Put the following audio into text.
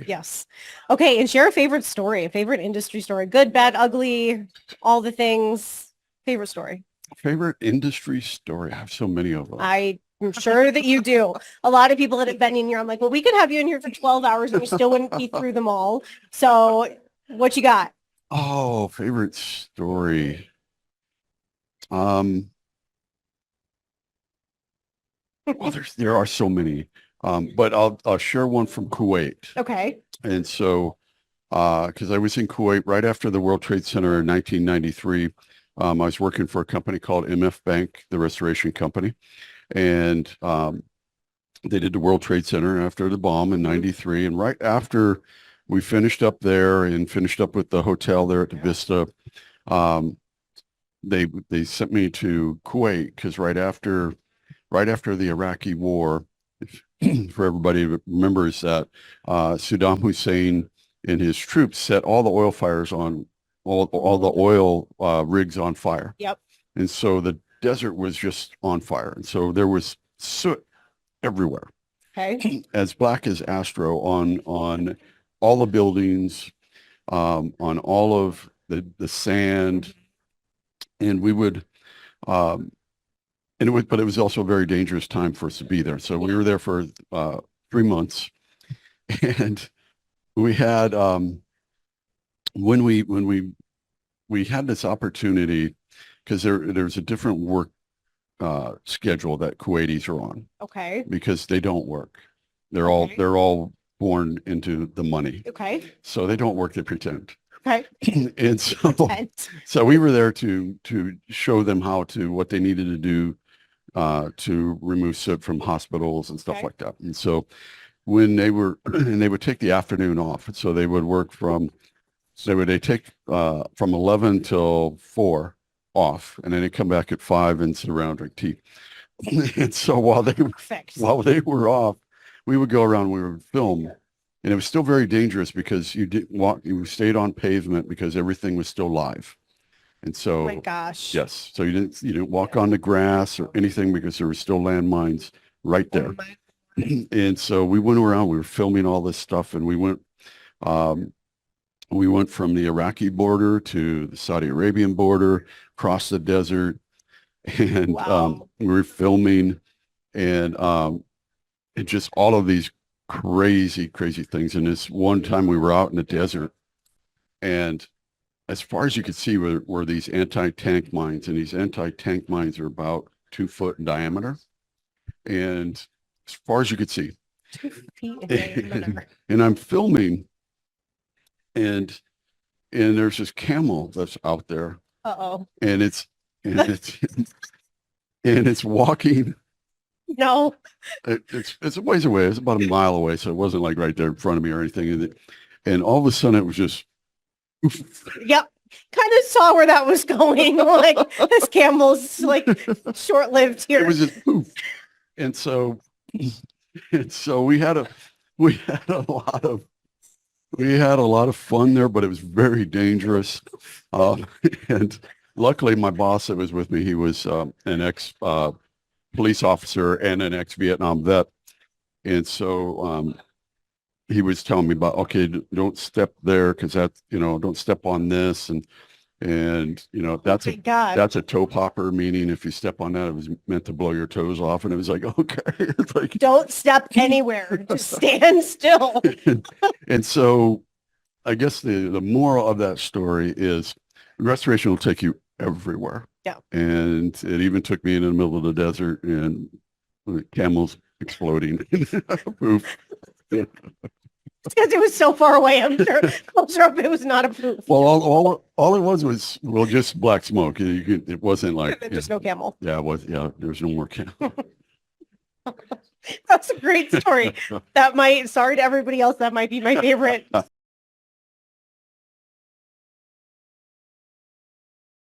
Yes. Okay, and share a favorite story, a favorite industry story. Good, bad, ugly, all the things. Favorite story. Favorite industry story. I have so many of them. I'm sure that you do. A lot of people that have been in here, I'm like, well, we could have you in here for 12 hours and we still wouldn't be through them all. So what you got? Oh, favorite story. Well, there are so many. But I'll share one from Kuwait. Okay. And so, because I was in Kuwait right after the World Trade Center in 1993, I was working for a company called MF Bank, the restoration company, and they did the World Trade Center after the bomb in '93, and right after we finished up there and finished up with the hotel there at the Vista, um, they sent me to Kuwait because right after the Iraqi War, for everybody who remembers that Saddam Hussein and his troops set all the oil fires on all the oil rigs on fire. Yep. And so the desert was just on fire. And so there was soot everywhere. Okay. As black as Astro on all the buildings, on all of the sand. And we would but it was also a very dangerous time for us to be there. So we were there for 3 months, and we had when we had this opportunity because there's a different work schedule that Kuwaitis are on. Okay. Because they don't work. They're all born into the money. Okay. So they don't work, they pretend. Okay. And so we were there to show them what they needed to do to remove soot from hospitals and stuff like that. And so when they would take the afternoon off. So they would work they take from 11 till 4 off, and then they come back at 5 and sit around, drink tea. And so while they were off, we would go around, we would film. And it was still very dangerous because you stayed on pavement because everything was still live. And so, oh my gosh. Yes. So you didn't walk on the grass or anything because there were still landmines right there. And so we went around, we were filming all this stuff, and we went from the Iraqi border to the Saudi Arabian border, across the desert, and we were filming, and just all of these crazy things. And this one time we were out in the desert, and as far as you could see were these anti-tank mines, and these anti-tank mines are about 2 foot in diameter, and as far as you could see. 2 feet in diameter. And I'm filming, and there's this camel that's out there. Uh-oh. And it's walking. No. It's a ways away. It's about a mile away, so it wasn't like right there in front of me or anything. And all of a sudden it was just Yep. Kind of saw where that was going. Like, this camel's like short-lived here. It was just poof. And so we had a lot of fun there, but it was very dangerous. And luckily my boss that was with me, he was an ex police officer and an ex-Vietnam vet. And so he was telling me about, okay, don't step there because that's, don't step on this. And that's a toe popper, meaning if you step on that, it was meant to blow your toes off. And it was like, okay, it's like, don't step anywhere, just stand still. And so I guess the moral of that story is restoration will take you everywhere. Yeah. And it even took me in the middle of the desert and camels exploding. Poof. It's because it was so far away. I'm sure closer up it was not a poof. Well, all it was just black smoke. It wasn't like there's no camel. Yeah, it was. Yeah, there was no more camel. That's a great story. Sorry to everybody else, that might be my favorite